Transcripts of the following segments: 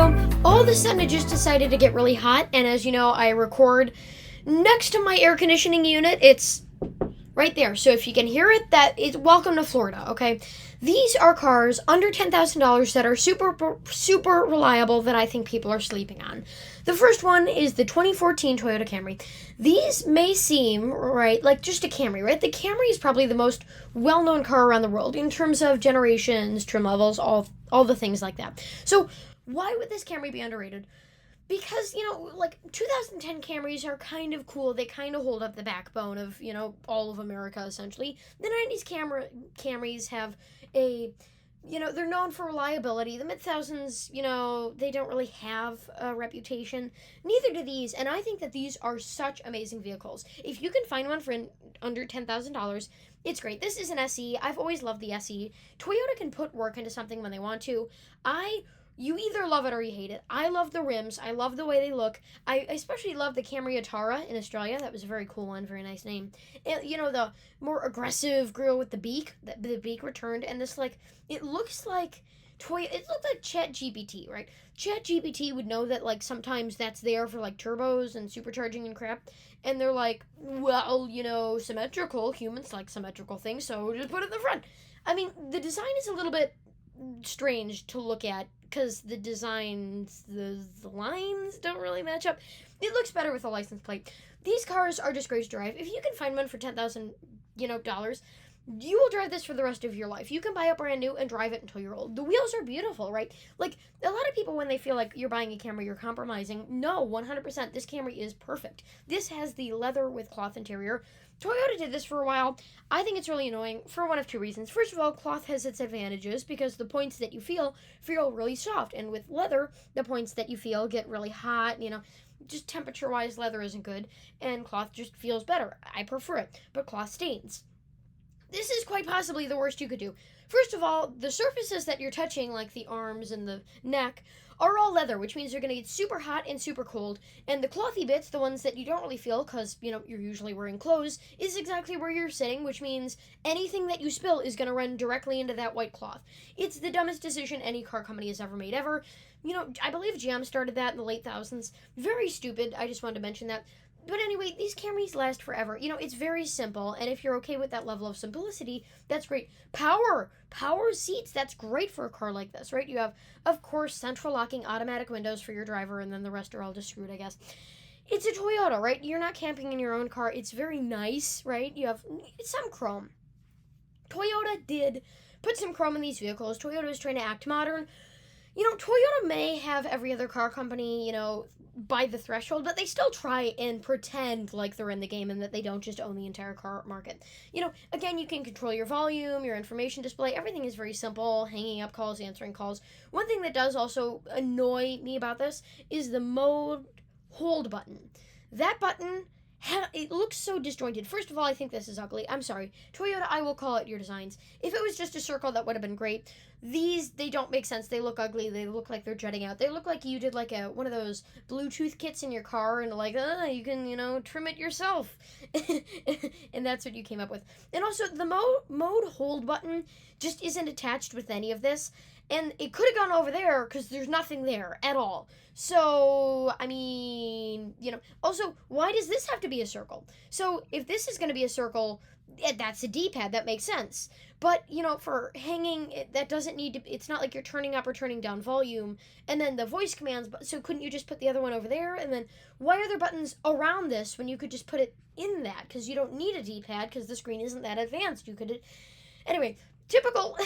So, all of a sudden it just decided to get really hot, and as you know, I record next to my air conditioning unit. It's right there. So if you can hear it, that is welcome to Florida, okay? These are cars under $10,000 that are super reliable that I think people are sleeping on. The first one is the 2014 Toyota Camry. These may seem, right, like just a Camry, right? The Camry is probably the most well-known car around the world in terms of generations, trim levels, all the things like that. So why would this Camry be underrated? Because, like 2010 Camrys are kind of cool. They kind of hold up the backbone of, all of America, essentially. The 90s Camrys have they're known for reliability. The mid-thousands, they don't really have a reputation. Neither do these, and I think that these are such amazing vehicles. If you can find one for under $10,000, it's great. This is an SE. I've always loved the SE. Toyota can put work into something when they want to. You either love it or you hate it. I love the rims. I love the way they look. I especially love the Camry Atara in Australia. That was a very cool one. Very nice name. And, the more aggressive grille with the beak. The beak returned. And this, it looks like it looked like ChatGPT, right? ChatGPT would know that, sometimes that's there for, turbos and supercharging and crap. And they're like, well, symmetrical. Humans like symmetrical things, so just put it in the front. I mean, the design is a little bit strange to look at because the designs, the lines don't really match up. It looks better with a license plate. These cars are just great to drive. If you can find one for $10,000, dollars, you will drive this for the rest of your life. You can buy it brand new and drive it until you're old. The wheels are beautiful, right? A lot of people, when they feel like you're buying a Camry, you're compromising. No, 100%. This Camry is perfect. This has the leather with cloth interior. Toyota did this for a while. I think it's really annoying for one of two reasons. First of all, cloth has its advantages because the points that you feel really soft. And with leather, the points that you feel get really hot. Just temperature-wise, leather isn't good. And cloth just feels better. I prefer it. But cloth stains. This is quite possibly the worst you could do. First of all, the surfaces that you're touching, like the arms and the neck, are all leather, which means you're going to get super hot and super cold. And the clothy bits, the ones that you don't really feel because, you're usually wearing clothes, is exactly where you're sitting, which means anything that you spill is going to run directly into that white cloth. It's the dumbest decision any car company has ever made, ever. I believe GM started that in the late thousands. Very stupid. I just wanted to mention that. But anyway, these Camrys last forever. It's very simple, and if you're okay with that level of simplicity, that's great. Power seats, that's great for a car like this, right? You have, of course, central locking automatic windows for your driver, and then the rest are all just screwed, I guess. It's a Toyota, right? You're not camping in your own car. It's very nice, right? You have some chrome. Toyota did put some chrome in these vehicles. Toyota is trying to act modern. Toyota may have every other car company, by the threshold, but they still try and pretend like they're in the game and that they don't just own the entire car market. Again, you can control your volume, your information display. Everything is very simple. Hanging up calls, answering calls. One thing that does also annoy me about this is the mode hold button. That button, it looks so disjointed. First of all, I think this is ugly. I'm sorry. Toyota, I will call it your designs. If it was just a circle, that would have been great. These, they don't make sense. They look ugly. They look like they're jutting out. They look like you did one of those Bluetooth kits in your car and you can, trim it yourself. And that's what you came up with. And also, the mode hold button just isn't attached with any of this. And it could have gone over there because there's nothing there at all. So, I mean, also, why does this have to be a circle? So, if this is going to be a circle, that's a D-pad. That makes sense. But, for hanging, that doesn't need to, it's not like you're turning up or turning down volume. And then the voice commands, so couldn't you just put the other one over there? And then, why are there buttons around this when you could just put it in that? Because you don't need a D-pad because the screen isn't that advanced. Anyway, typical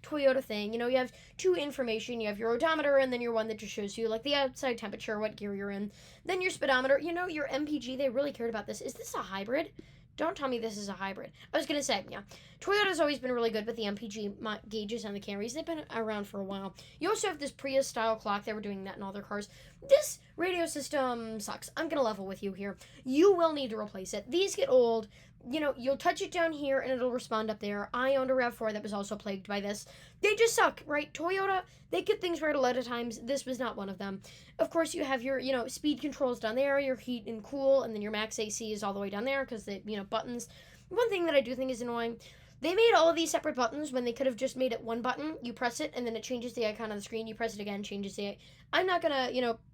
Toyota thing. You have two information. You have your odometer, and then your one that just shows you, the outside temperature, what gear you're in. Then your speedometer. Your MPG, they really cared about this. Is this a hybrid? Don't tell me this is a hybrid. I was going to say, yeah. Toyota's always been really good with the MPG gauges on the Camrys. They've been around for a while. You also have this Prius-style clock. They were doing that in all their cars. This radio system sucks. I'm going to level with you here. You will need to replace it. These get old. You'll touch it down here and it'll respond up there. I owned a RAV4 that was also plagued by this. They just suck, right? Toyota, they get things right a lot of times. This was not one of them. Of course, you have your, speed controls down there, your heat and cool, and then your max AC is all the way down there because the, buttons. One thing that I do think is annoying, They made all of these separate buttons when they could have just made it one button. You press it, and then it changes the icon on the screen. You press it again, changes the... I'm not gonna,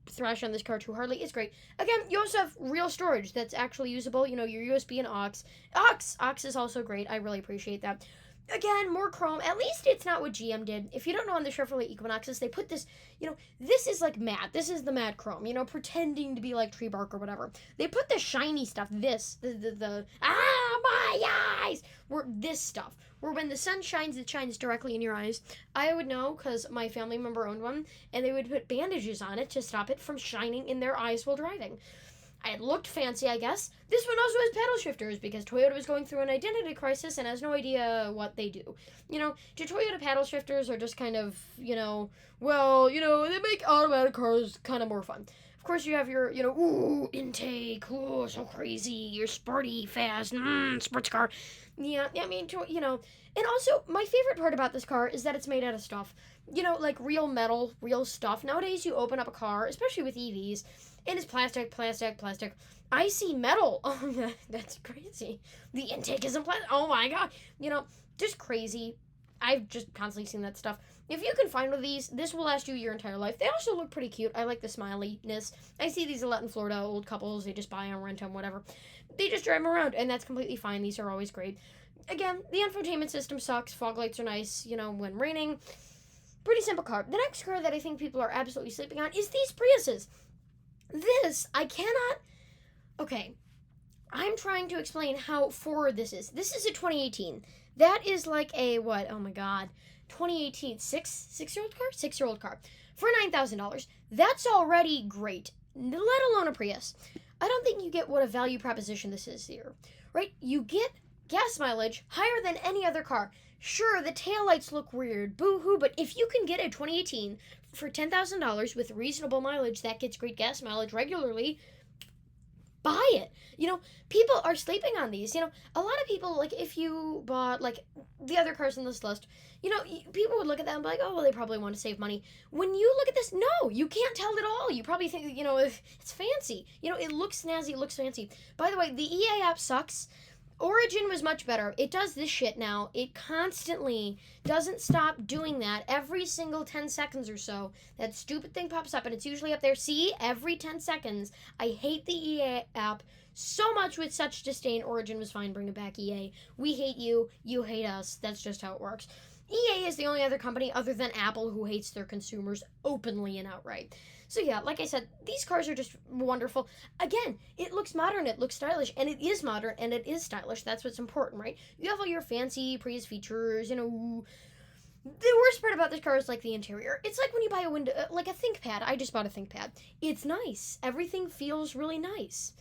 thrash on this car too hardly. It's great. Again, you also have real storage that's actually usable. Your USB and aux. Aux is also great. I really appreciate that. Again, more chrome. At least it's not what GM did. If you don't know, on the Chevrolet Equinoxes, they put this, this is like matte. This is the matte chrome, pretending to be like tree bark or whatever. They put the shiny stuff, my eyes, this stuff, where when the sun shines, it shines directly in your eyes. I would know because my family member owned one, and they would put bandages on it to stop it from shining in their eyes while driving. It looked fancy, I guess. This one also has paddle shifters because Toyota was going through an identity crisis and has no idea what they do. Do Toyota paddle shifters are just kind of, they make automatic cars kind of more fun. Of course, you have your, intake, so crazy, you're sporty, fast, sports car. Yeah, I mean, and also, my favorite part about this car is that it's made out of stuff. Like real metal, real stuff. Nowadays, you open up a car, especially with EVs, and it's plastic. I see metal. Oh, that's crazy. The intake isn't plastic. Oh my god. Just crazy. I've just constantly seen that stuff. If you can find one of these, this will last you your entire life. They also look pretty cute. I like the smiliness. I see these a lot in Florida. Old couples, they just buy them, rent them, whatever. They just drive them around, and that's completely fine. These are always great. Again, the infotainment system sucks. Fog lights are nice, when raining. Pretty simple car. The next car that I think people are absolutely sleeping on is these Priuses. I cannot... Okay, I'm trying to explain how forward this is. This is a 2018. That is like a, what? Oh my god. 2018 six-year-old car? 6-year-old car. For $9,000. That's already great. Let alone a Prius. I don't think you get what a value proposition this is here. Right? You get gas mileage higher than any other car. Sure, the taillights look weird. Boo-hoo. But if you can get a 2018 for $10,000 with reasonable mileage that gets great gas mileage regularly, buy it. People are sleeping on these. A lot of people, like, if you bought, like, the other cars on this list, people would look at them and be like, oh, well, they probably want to save money. When you look at this, no, you can't tell at all. You probably think, it's fancy. It looks snazzy, it looks fancy. By the way, the EA app sucks. Origin was much better. It does this shit now. It constantly doesn't stop doing that. Every single 10 seconds or so, that stupid thing pops up, and it's usually up there. See? Every 10 seconds. I hate the EA app so much with such disdain. Origin was fine. Bring it back, EA. We hate you. You hate us. That's just how it works. EA is the only other company other than Apple who hates their consumers openly and outright. So yeah, like I said, these cars are just wonderful. Again, it looks modern, it looks stylish, and it is modern, and it is stylish. That's what's important, right? You have all your fancy Prius features, The worst part about this car is, like, the interior. It's like when you buy a window, like a ThinkPad. I just bought a ThinkPad. It's nice. Everything feels really nice.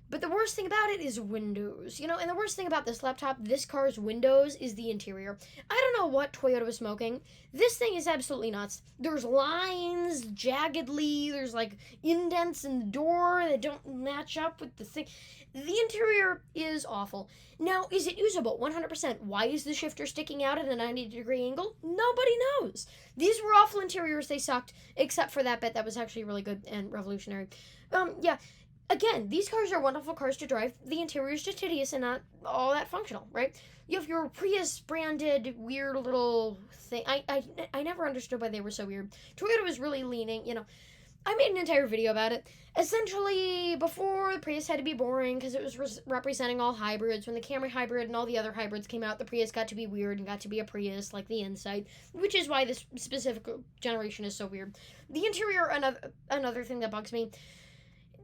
But the worst thing about it is Windows. And the worst thing about this laptop, this car's Windows, is the interior. I don't know what Toyota was smoking. This thing is absolutely nuts. There's lines, jaggedly, there's, like, indents in the door that don't match up with the thing. The interior is awful. Now, is it usable? 100%. Why is the shifter sticking out at a 90-degree angle? Nobody knows. These were awful interiors. They sucked, except for that bit that was actually really good and revolutionary. Yeah. Again, these cars are wonderful cars to drive. The interior is just hideous and not all that functional, right? You have your Prius-branded weird little thing. I never understood why they were so weird. Toyota was really leaning, I made an entire video about it. Essentially, before, the Prius had to be boring because it was representing all hybrids. When the Camry hybrid and all the other hybrids came out, the Prius got to be weird and got to be a Prius, like the inside, which is why this specific generation is so weird. The interior, another thing that bugs me,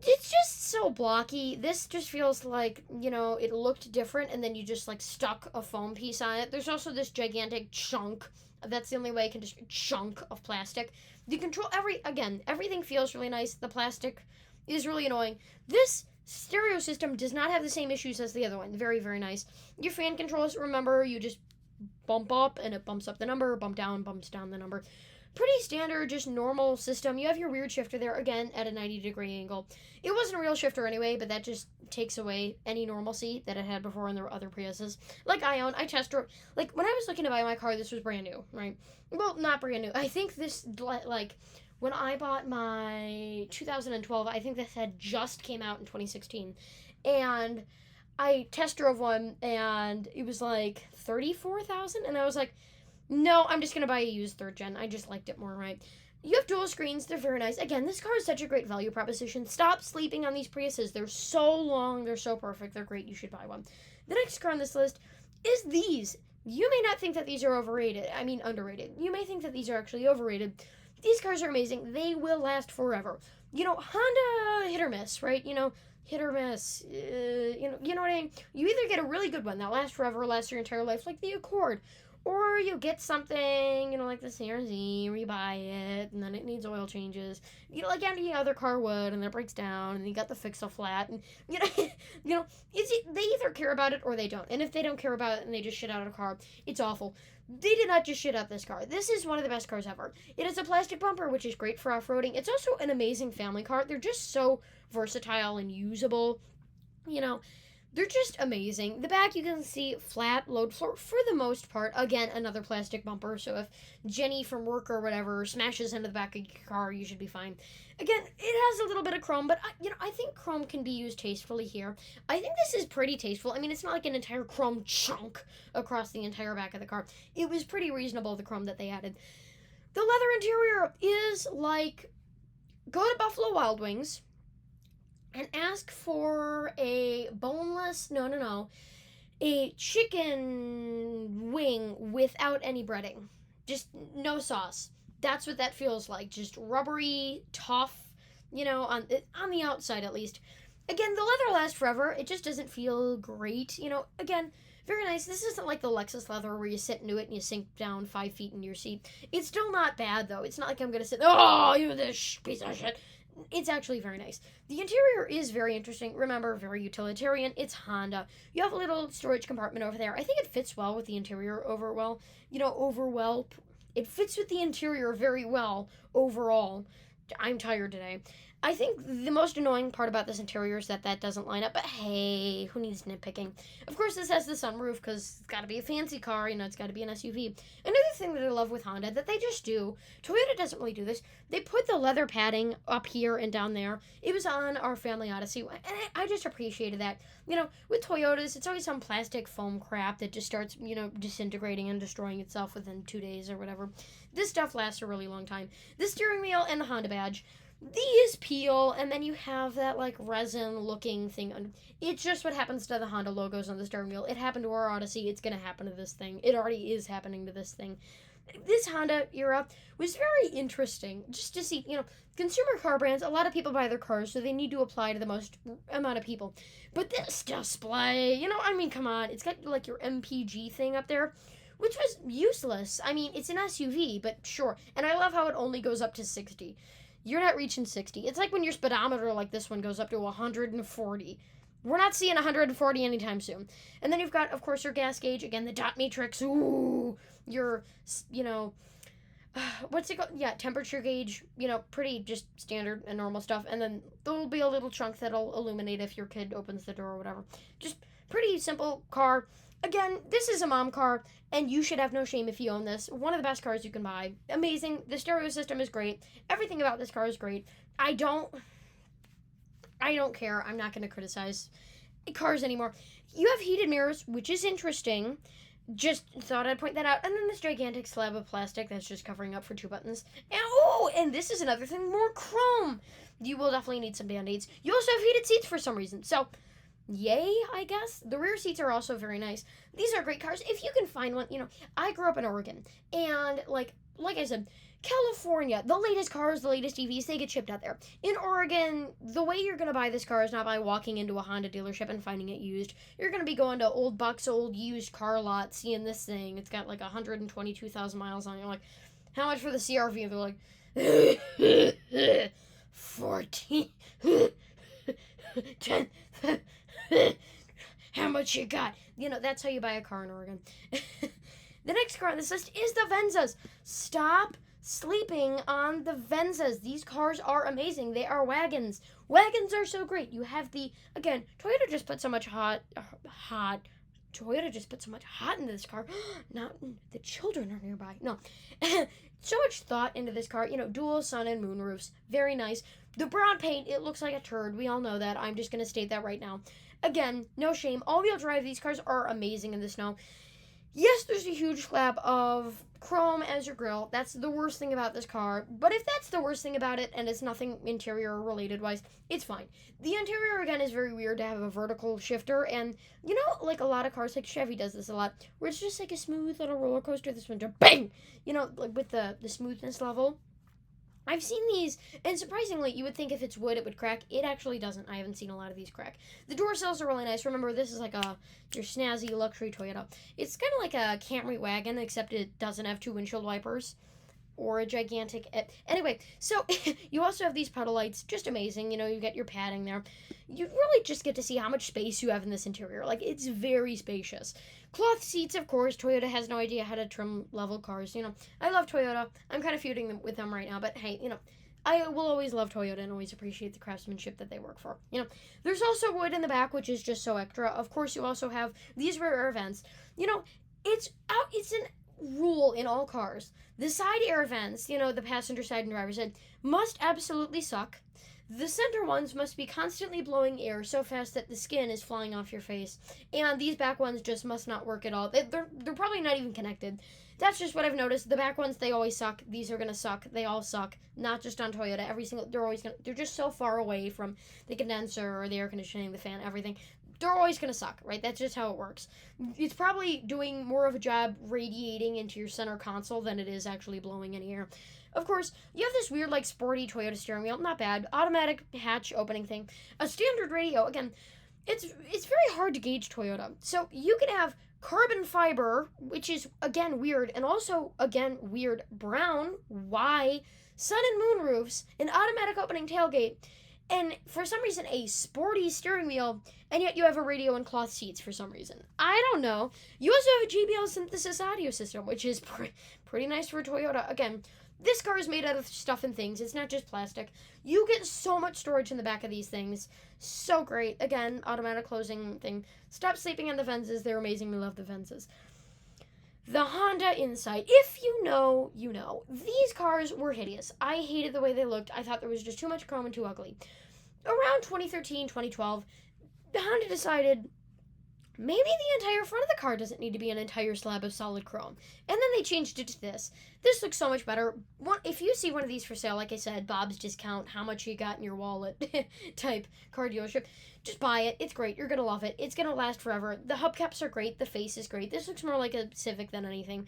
it's just so blocky. This just feels like, it looked different and then you just, like, stuck a foam piece on it. There's also this gigantic chunk. That's the only way I can describe chunk of plastic. The control, everything feels really nice. The plastic is really annoying. This stereo system does not have the same issues as the other one. Very, very nice. Your fan controls, remember, you just bump up and it bumps up the number, bumps down the number. Pretty standard, just normal system. You have your weird shifter there, again, at a 90-degree angle. It wasn't a real shifter anyway, but that just takes away any normalcy that it had before in the other Priuses. Like I test drove. Like, when I was looking to buy my car, this was brand new, right? Well, not brand new. I think this, like, when I bought my 2012, I think this had just came out in 2016. And I test drove one and it was like 34,000, and I was like, no, I'm just gonna buy a used third gen. I just liked it more, right? You have dual screens, they're very nice. Again, this car is such a great value proposition. Stop sleeping on these Priuses. They're so long, they're so perfect, they're great. You should buy one. The next car on this list is these. You may not think that these are overrated. I mean, underrated. You may think that these are actually overrated. These cars are amazing. They will last forever. Honda hit or miss, right? Hit or miss. You know what I mean? You either get a really good one that lasts forever, lasts your entire life, like the Accord, or you get something, like the CRZ, where you buy it, and then it needs oil changes, like any other car would, and then it breaks down, and you got the fix-a-flat, and, they either care about it or they don't. And if they don't care about it and they just shit out a car, it's awful. They did not just shit out this car. This is one of the best cars ever. It has a plastic bumper, which is great for off-roading. It's also an amazing family car. They're just so versatile and usable. They're just amazing. The back, you can see flat load floor for the most part. Again, another plastic bumper, so if Jenny from work or whatever smashes into the back of your car, you should be fine. Again, it has a little bit of chrome, but I think chrome can be used tastefully here. I think this is pretty tasteful. I mean, it's not like an entire chrome chunk across the entire back of the car. It was pretty reasonable, the chrome that they added. The leather interior is like, go to Buffalo Wild Wings and ask for a boneless, a chicken wing without any breading. Just no sauce. That's what that feels like. Just rubbery, tough, on the outside at least. Again, the leather lasts forever. It just doesn't feel great. Again, very nice. This isn't like the Lexus leather where you sit into it and you sink down 5 feet in your seat. It's still not bad, though. It's not like I'm going to sit, this piece of shit. It's actually very nice. The interior is very interesting. Remember, very utilitarian. It's Honda. You have a little storage compartment over there. I think it fits well with the interior overall. It fits with the interior very well overall. I'm tired today. I think the most annoying part about this interior is that doesn't line up, but hey, who needs nitpicking? Of course, this has the sunroof because it's got to be a fancy car, it's got to be an SUV. Another thing that I love with Honda that they just do, Toyota doesn't really do this, they put the leather padding up here and down there. It was on our Family Odyssey, and I just appreciated that. With Toyotas, it's always some plastic foam crap that just starts, disintegrating and destroying itself within 2 days or whatever. This stuff lasts a really long time. The steering wheel and the Honda badge, these peel, and then you have that, resin-looking thing. It's just what happens to the Honda logos on the steering wheel. It happened to our Odyssey. It's going to happen to this thing. It already is happening to this thing. This Honda era was very interesting, just to see, consumer car brands, a lot of people buy their cars, so they need to apply to the most amount of people. But this display, come on. It's got, your MPG thing up there, which was useless. I mean, it's an SUV, but sure. And I love how it only goes up to 60. You're not reaching 60. It's like when your speedometer like this one goes up to 140. We're not seeing 140 anytime soon. And then you've got, of course, your gas gauge. Again, the dot matrix. Ooh. Your, what's it called? Yeah, temperature gauge. Pretty just standard and normal stuff. And then there'll be a little trunk that'll illuminate if your kid opens the door or whatever. Just pretty simple car. Again, this is a mom car, and you should have no shame if you own this. One of the best cars you can buy. Amazing. The stereo system is great. Everything about this car is great. I don't care. I'm not going to criticize cars anymore. You have heated mirrors, which is interesting. Just thought I'd point that out. And then this gigantic slab of plastic that's just covering up for 2 buttons. And this is another thing, more chrome. You will definitely need some Band-Aids. You also have heated seats for some reason. So, yay, I guess. The rear seats are also very nice. These are great cars. If you can find one, I grew up in Oregon. And, like I said, California, the latest cars, the latest EVs, they get shipped out there. In Oregon, the way you're going to buy this car is not by walking into a Honda dealership and finding it used. You're going to be going to Old Buck's old used car lot, seeing this thing. It's got, 122,000 miles on it. You're like, how much for the CRV? And they're like, 14, 10, how much you got? That's how you buy a car in Oregon. The next car on this list is the Venzas. Stop sleeping on the Venzas. These cars are amazing. They are wagons. Wagons are so great. You have again, Toyota just put so much Toyota just put so much hot into this car. Not the children are nearby. No. So much thought into this car. Dual sun and moon roofs. Very nice. The brown paint, it looks like a turd. We all know that. I'm just going to state that right now. Again, no shame. All-wheel drive, these cars are amazing in the snow. Yes, there's a huge slab of chrome as your grille. That's the worst thing about this car. But if that's the worst thing about it, and it's nothing interior related wise, it's fine. The interior, again, is very weird to have a vertical shifter. And, like a lot of cars, like Chevy does this a lot, where it's just like a smooth little roller coaster. This one just bang! Like with the smoothness level. I've seen these, and surprisingly, you would think if it's wood, it would crack. It actually doesn't. I haven't seen a lot of these crack. The door sills are really nice. Remember, this is like your snazzy luxury Toyota. It's kind of like a Camry wagon, except it doesn't have 2 windshield wipers. Or a gigantic... Anyway, so you also have these pedal lights. Just amazing. You get your padding there. You really just get to see how much space you have in this interior. Like, it's very spacious. Cloth seats, of course. Toyota has no idea how to trim level cars. I love Toyota. I'm kind of feuding with them right now. But, hey, I will always love Toyota and always appreciate the craftsmanship that they work for. There's also wood in the back, which is just so extra. Of course, you also have these rear air vents. It's an rule in all cars. The side air vents, the passenger side and driver's side, must absolutely suck. The center ones must be constantly blowing air so fast that the skin is flying off your face. And these back ones just must not work at all. They're probably not even connected. That's just what I've noticed. The back ones, they always suck. These are going to suck. They all suck. Not just on Toyota. They're just so far away from the condenser or the air conditioning, the fan, everything. They're always going to suck, right? That's just how it works. It's probably doing more of a job radiating into your center console than it is actually blowing any air. Of course, you have this weird, sporty Toyota steering wheel. Not bad. Automatic hatch opening thing. A standard radio. Again, it's very hard to gauge Toyota. So you can have carbon fiber, which is, again, weird, and also, again, weird, brown, sun and moon roofs, an automatic opening tailgate, and for some reason, a sporty steering wheel, and yet you have a radio and cloth seats for some reason. I don't know. You also have a JBL synthesis audio system, which is pretty nice for Toyota. Again, this car is made out of stuff and things. It's not just plastic. You get so much storage in the back of these things. So great. Again, automatic closing thing. Stop sleeping on the Venzas. They're amazing. We love the Venzas. The Honda Insight. If you know, you know. These cars were hideous. I hated the way they looked. I thought there was just too much chrome and too ugly. Around 2013, 2012, Honda decided maybe the entire front of the car doesn't need to be an entire slab of solid chrome. And then they changed it to this. This looks so much better. If you see one of these for sale, like I said, Bob's Discount, how much you got in your wallet type car dealership, just buy it. It's great. You're going to love it. It's going to last forever. The hubcaps are great. The face is great. This looks more like a Civic than anything.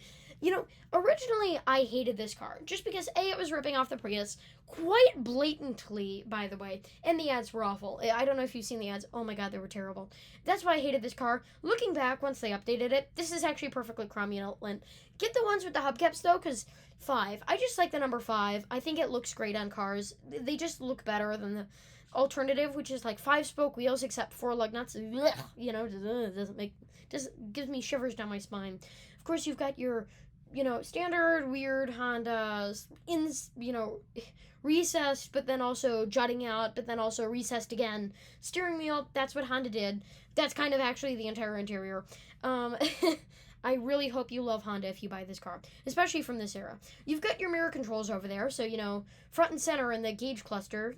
Originally, I hated this car. Just because, A, it was ripping off the Prius. Quite blatantly, by the way. And the ads were awful. I don't know if you've seen the ads. Oh my god, they were terrible. That's why I hated this car. Looking back, once they updated it, this is actually perfectly cromulent. Get the ones with the hubcaps, though, because 5. I just like the number 5. I think it looks great on cars. They just look better than the alternative, which is 5-spoke wheels except 4 lug nuts. Gives me shivers down my spine. Of course, you've got your standard weird Hondas recessed, but then also jutting out, but then also recessed again. Steering wheel, that's what Honda did. That's kind of actually the entire interior. I really hope you love Honda if you buy this car, especially from this era. You've got your mirror controls over there, so, front and center in the gauge cluster,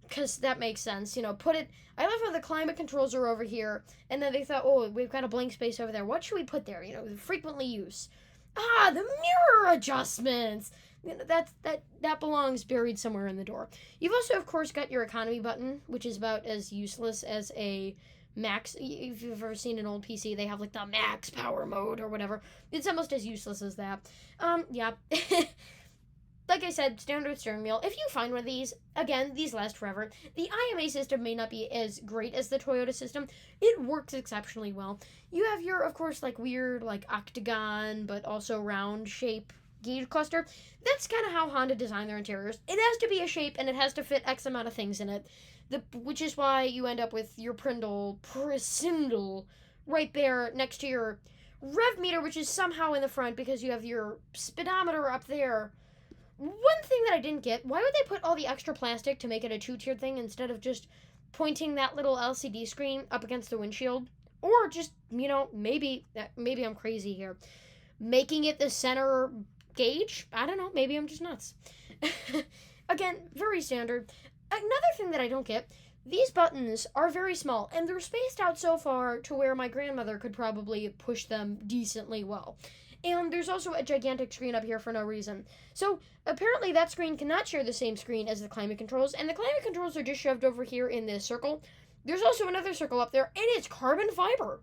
because that makes sense. I love how the climate controls are over here, and then they thought, oh, we've got a blank space over there. What should we put there? Frequently used. The mirror adjustments. That belongs buried somewhere in the door. You've also, of course, got your economy button, which is about as useless as a max. If you've ever seen an old PC, they have the max power mode or whatever. It's almost as useless as that. Yeah. Like I said, standard steering wheel. If you find one of these, again, these last forever. The IMA system may not be as great as the Toyota system. It works exceptionally well. You have your, of course, weird, octagon, but also round shape gauge cluster. That's kind of how Honda designed their interiors. It has to be a shape, and it has to fit X amount of things in it. Which is why you end up with your Prindle right there next to your rev meter, which is somehow in the front because you have your speedometer up there. One thing that I didn't get, why would they put all the extra plastic to make it a 2-tiered thing instead of just pointing that little LCD screen up against the windshield? Or just, maybe I'm crazy here. Making it the center gauge? I don't know. Maybe I'm just nuts. Again, very standard. Another thing that I don't get, these buttons are very small, and they're spaced out so far to where my grandmother could probably push them decently well. And there's also a gigantic screen up here for no reason. So, apparently that screen cannot share the same screen as the climate controls, and the climate controls are just shoved over here in this circle. There's also another circle up there, and it's carbon fiber.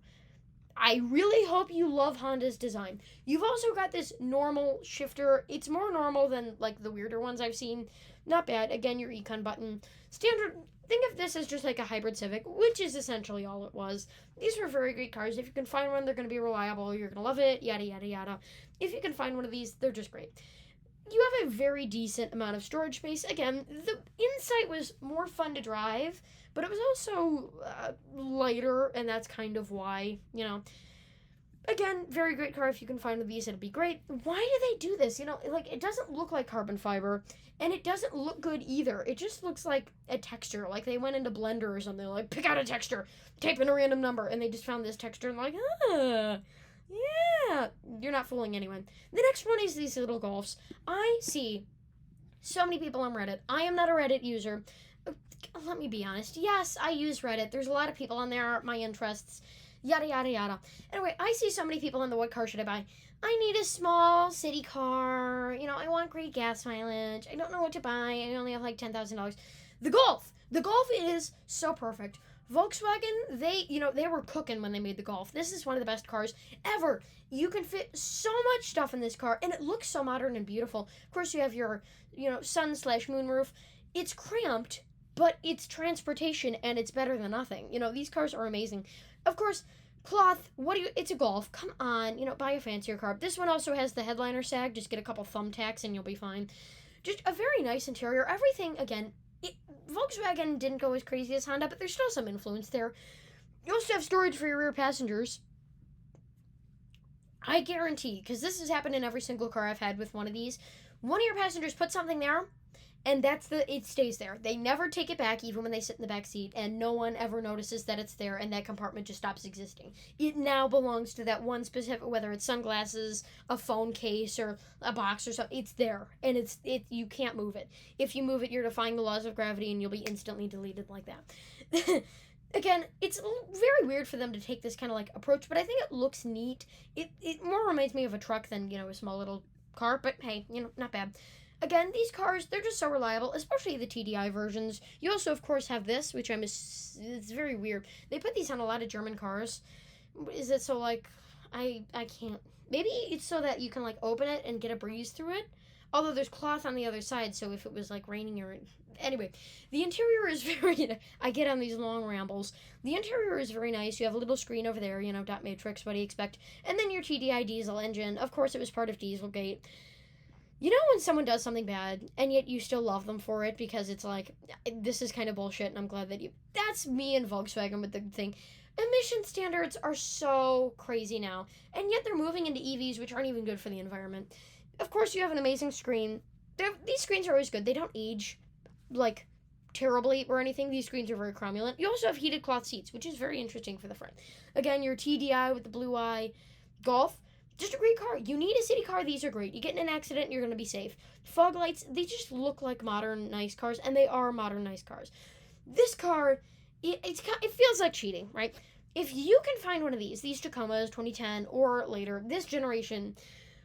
I really hope you love Honda's design. You've also got this normal shifter. It's more normal than, like, the weirder ones I've seen. Not bad. Again, your econ button. Standard, think of this as just like a hybrid Civic, which is essentially all it was. These were very great cars. If you can find one, they're going to be reliable. You're going to love it, yada, yada, yada. If you can find one of these, they're just great. You have a very decent amount of storage space. Again, the Insight was more fun to drive, but it was also lighter, and that's kind of why, Again, very great car. If you can find one of these, it'll be great. Why do they do this? It doesn't look like carbon fiber, and it doesn't look good either. It just looks like a texture, like they went into Blender or something, like, pick out a texture, type in a random number, and they just found this texture, and like, yeah, you're not fooling anyone. The next one is these little Golfs. I see so many people on Reddit. I am not a Reddit user. Let me be honest. Yes, I use Reddit. There's a lot of people on there, my interests, yada, yada, yada. Anyway, I see so many people in the what car should I buy? I need a small city car. I want great gas mileage. I don't know what to buy. I only have like $10,000. The Golf. The Golf is so perfect. Volkswagen, they were cooking when they made the Golf. This is one of the best cars ever. You can fit so much stuff in this car, and it looks so modern and beautiful. Of course, you have your, sun/moon roof. It's cramped, but it's transportation, and it's better than nothing. These cars are amazing. Of course, cloth, it's a Golf. Come on, buy a fancier car. This one also has the headliner sag. Just get a couple thumbtacks, and you'll be fine. Just a very nice interior. Everything, again, Volkswagen didn't go as crazy as Honda, but there's still some influence there. You also have storage for your rear passengers. I guarantee, because this has happened in every single car I've had with one of these, one of your passengers puts something there, and it stays there. They never take it back, even when they sit in the back seat, and no one ever notices that it's there, and that compartment just stops existing. It now belongs to that one specific, whether it's sunglasses, a phone case, or a box or something. It's there, and you can't move it. If you move it, you're defying the laws of gravity, and you'll be instantly deleted like that. Again, it's very weird for them to take this kind of, approach, but I think it looks neat. It more reminds me of a truck than, a small little car, but hey, not bad. Again, these cars, they're just so reliable, especially the TDI versions. You also, of course, have this, which it's very weird. They put these on a lot of German cars. Is it so, I can't. Maybe it's so that you can, open it and get a breeze through it. Although there's cloth on the other side, so if it was, raining or... Anyway, the interior is very... I get on these long rambles. The interior is very nice. You have a little screen over there, dot matrix, what do you expect? And then your TDI diesel engine. Of course, it was part of Dieselgate. When someone does something bad, and yet you still love them for it because it's this is kind of bullshit, and I'm glad that That's me and Volkswagen with the thing. Emission standards are so crazy now, and yet they're moving into EVs, which aren't even good for the environment. Of course, you have an amazing screen. These screens are always good. They don't age, terribly or anything. These screens are very cromulent. You also have heated cloth seats, which is very interesting for the front. Again, your TDI with the blue eye. Golf. Just a great car. You need a city car. These are great. You get in an accident, you're going to be safe. Fog lights, they just look like modern, nice cars, and they are modern, nice cars. This car, it feels like cheating, right? If you can find one of these Tacomas, 2010 or later, this generation,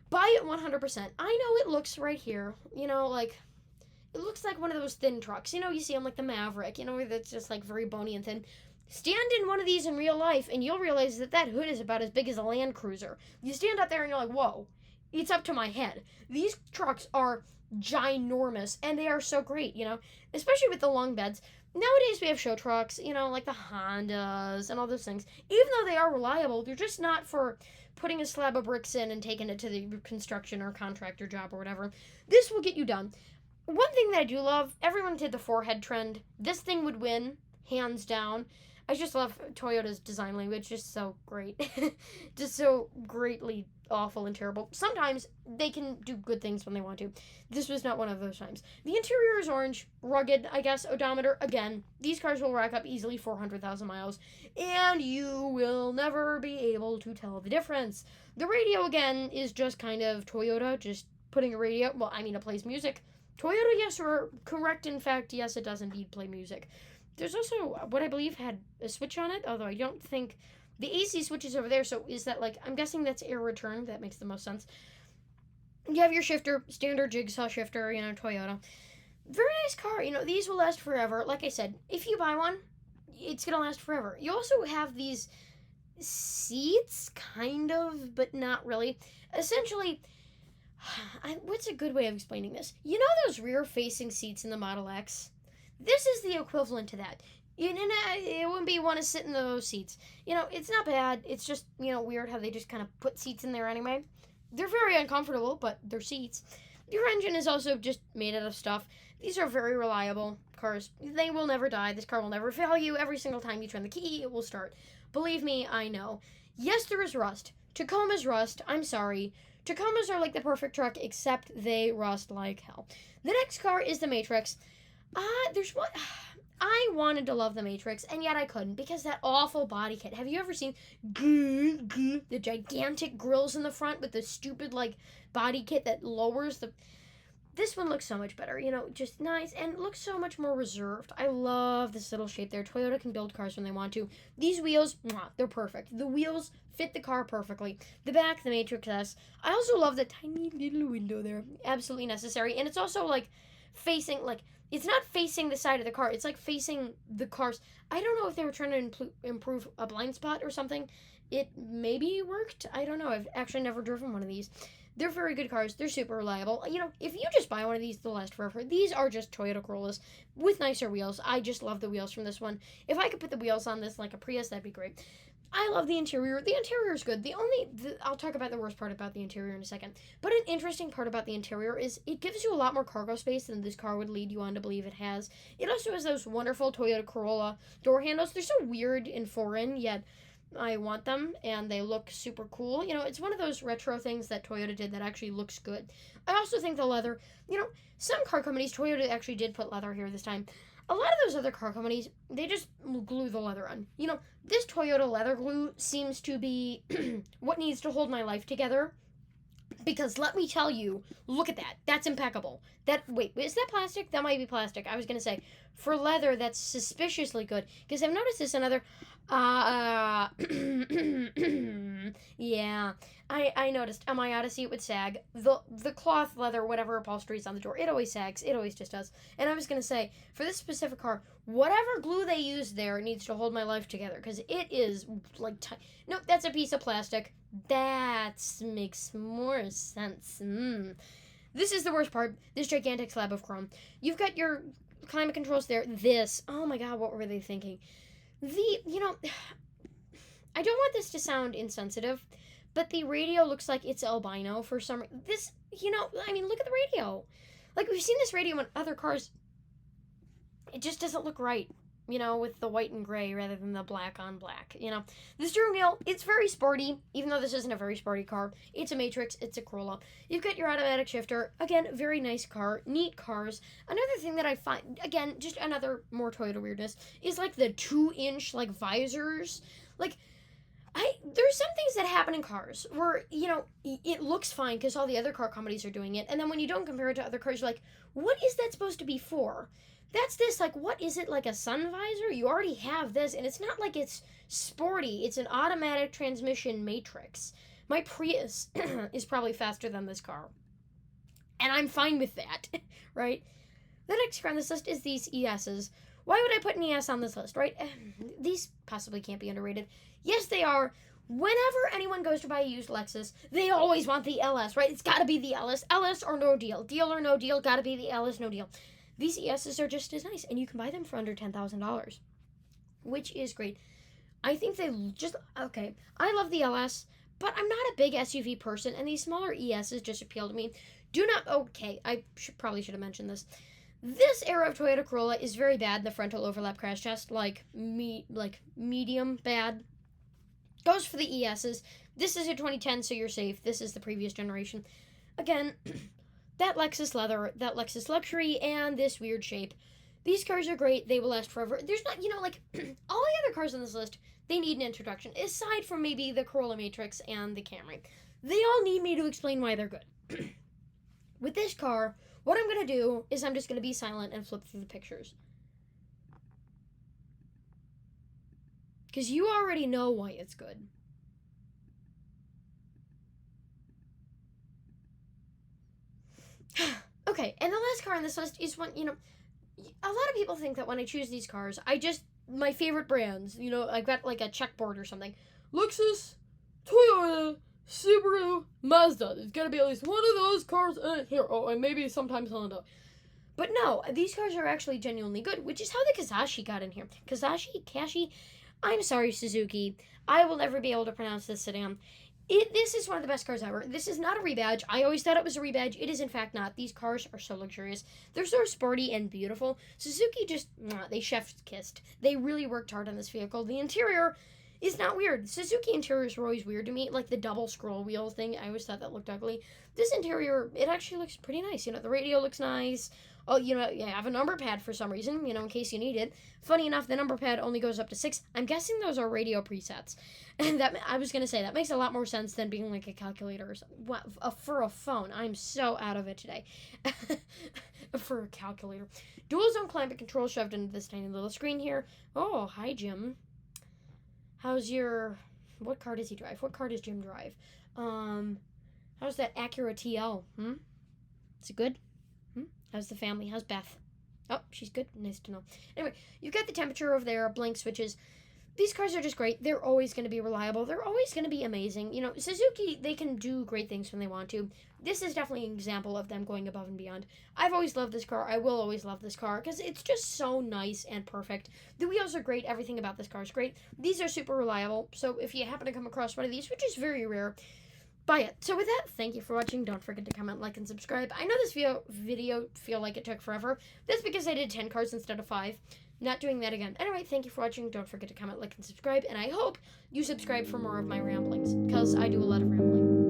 buy it 100%. I know it looks right here, it looks like one of those thin trucks. You see them like the Maverick, that's just very bony and thin. Stand in one of these in real life, and you'll realize that hood is about as big as a Land Cruiser. You stand up there, and you're like, whoa, it's up to my head. These trucks are ginormous, and they are so great, especially with the long beds. Nowadays, we have show trucks, like the Hondas and all those things. Even though they are reliable, they're just not for putting a slab of bricks in and taking it to the construction or contractor job or whatever. This will get you done. One thing that I do love, everyone did the forehead trend. This thing would win, hands down. I just love Toyota's design language, just so great. Just so greatly awful and terrible. Sometimes they can do good things when they want to. This was not one of those times. The interior is orange, rugged, I guess, odometer. Again, these cars will rack up easily 400,000 miles, and you will never be able to tell the difference. The radio, again, is just kind of Toyota, just putting a radio, well, I mean, it plays music. Toyota, yes, or correct, in fact, yes, it does indeed play music. There's also what I believe had a switch on it, although I don't think the AC switch is over there, so is that like, I'm guessing that's air return, that makes the most sense. You have your shifter, standard jigsaw shifter, Toyota. Very nice car, these will last forever. Like I said, if you buy one, it's gonna last forever. You also have these seats, kind of, but not really. Essentially, what's a good way of explaining this? You know those rear-facing seats in the Model X? This is the equivalent to that. It wouldn't be want to sit in those seats. It's not bad. It's just, weird how they just kind of put seats in there anyway. They're very uncomfortable, but they're seats. Your engine is also just made out of stuff. These are very reliable cars. They will never die. This car will never fail you. Every single time you turn the key, it will start. Believe me, I know. Yes, there is rust. Tacoma's rust. I'm sorry. Tacomas are like the perfect truck, except they rust like hell. The next car is the Matrix. There's one... I wanted to love the Matrix, and yet I couldn't, because that awful body kit. Have you ever seen the gigantic grills in the front with the stupid, body kit that lowers the... This one looks so much better, just nice, and looks so much more reserved. I love this little shape there. Toyota can build cars when they want to. These wheels, they're perfect. The wheels fit the car perfectly. The back, the Matrix S. I also love the tiny little window there. Absolutely necessary, and it's also, facing, it's not facing the side of the car. It's, facing the cars. I don't know if they were trying to improve a blind spot or something. It maybe worked. I don't know. I've actually never driven one of these. They're very good cars. They're super reliable. If you just buy one of these, they'll last forever. These are just Toyota Corollas with nicer wheels. I just love the wheels from this one. If I could put the wheels on this like a Prius, that'd be great. I love the interior. The interior is good. I'll talk about the worst part about the interior in a second. But an interesting part about the interior is it gives you a lot more cargo space than this car would lead you on to believe it has. It also has those wonderful Toyota Corolla door handles. They're so weird and foreign, yet I want them, and they look super cool. It's one of those retro things that Toyota did that actually looks good. I also think the leather, some car companies, Toyota actually did put leather here this time. A lot of those other car companies, they just glue the leather on. This Toyota leather glue seems to be what needs to hold my life together. Because let me tell you, look at that. That's impeccable. Wait, is that plastic? That might be plastic. I was going to say, for leather, that's suspiciously good. Because I've noticed this in other... yeah, I noticed. On my Odyssey, it would sag. The cloth, leather, whatever upholstery is on the door, it always sags. It always just does. And I was going to say, for this specific car, whatever glue they use there needs to hold my life together. Because it is, nope, that's a piece of plastic. That makes more sense. This is the worst part. This gigantic slab of chrome. You've got your climate controls there. Oh my god, what were they thinking? I don't want this to sound insensitive, but the radio looks like it's albino for some reason. Look at the radio. We've seen this radio in other cars. It just doesn't look right. With the white and gray rather than the black on black. The steering wheel, it's very sporty, even though this isn't a very sporty car. It's a Matrix, it's a Corolla. You've got your automatic shifter. Again, very nice car, neat cars. Another thing that I find, again, just another more Toyota weirdness, is the 2-inch, visors. There's some things that happen in cars where, it looks fine because all the other car companies are doing it. And then when you don't compare it to other cars, you're like, what is that supposed to be for? That's this, what is it, a sun visor? You already have this, and it's not like it's sporty. It's an automatic transmission Matrix. My Prius is probably faster than this car. And I'm fine with that, right? The next car on this list is these ESs. Why would I put an ES on this list, right? These possibly can't be underrated. Yes, they are. Whenever anyone goes to buy a used Lexus, they always want the LS, right? It's got to be the LS. LS or no deal. Deal or no deal, got to be the LS, no deal. These ESs are just as nice, and you can buy them for under $10,000, which is great. I think okay, I love the LS, but I'm not a big SUV person, and these smaller ESs just appeal to me. I probably should have mentioned this. This era of Toyota Corolla is very bad, the frontal overlap crash test, medium bad. Goes for the ESs. This is a 2010, so you're safe. This is the previous generation. Again, that Lexus leather, that Lexus luxury, and this weird shape. These cars are great. They will last forever. There's not, like, all the other cars on this list, they need an introduction. Aside from maybe the Corolla Matrix and the Camry. They all need me to explain why they're good. With this car, what I'm going to do is I'm just going to be silent and flip through the pictures. Because you already know why it's good. Okay, and the last car on this list is one, a lot of people think that when I choose these cars, my favorite brands, I've got like a checkboard or something. Lexus, Toyota, Subaru, Mazda. There's gotta be at least one of those cars here. Oh, and maybe sometimes Honda. But no, these cars are actually genuinely good, which is how the Kazashi got in here. Kashi? I'm sorry, Suzuki. I will never be able to pronounce this sedan. This is one of the best cars ever. This is not a rebadge. I always thought it was a rebadge. It is in fact not. These cars are so luxurious. They're so sporty and beautiful. Suzuki they chef's kissed. They really worked hard on this vehicle. The interior is not weird. Suzuki interiors were always weird to me. Like the double scroll wheel thing. I always thought that looked ugly. This interior, it actually looks pretty nice. The radio looks nice. Oh, you have a number pad for some reason, in case you need it. Funny enough, the number pad only goes up to 6. I'm guessing those are radio presets. And I was going to say, that makes a lot more sense than being like a calculator or something. For a phone. I'm so out of it today. For a calculator. Dual zone climate control shoved into this tiny little screen here. Oh, hi, Jim. What car does he drive? What car does Jim drive? How's that Acura TL? Is it good? How's the family? How's Beth? Oh, she's good. Nice to know. Anyway, you've got the temperature over there, blank switches. These cars are just great. They're always going to be reliable. They're always going to be amazing. Suzuki, they can do great things when they want to. This is definitely an example of them going above and beyond. I've always loved this car. I will always love this car because it's just so nice and perfect. The wheels are great. Everything about this car is great. These are super reliable. So if you happen to come across one of these, which is very rare, buy it. So with that, thank you for watching. Don't forget to comment, like, and subscribe. I know this video feel like it took forever. That's because I did 10 cards instead of 5. Not doing that again. Anyway, thank you for watching. Don't forget to comment, like, and subscribe. And I hope you subscribe for more of my ramblings, because I do a lot of rambling.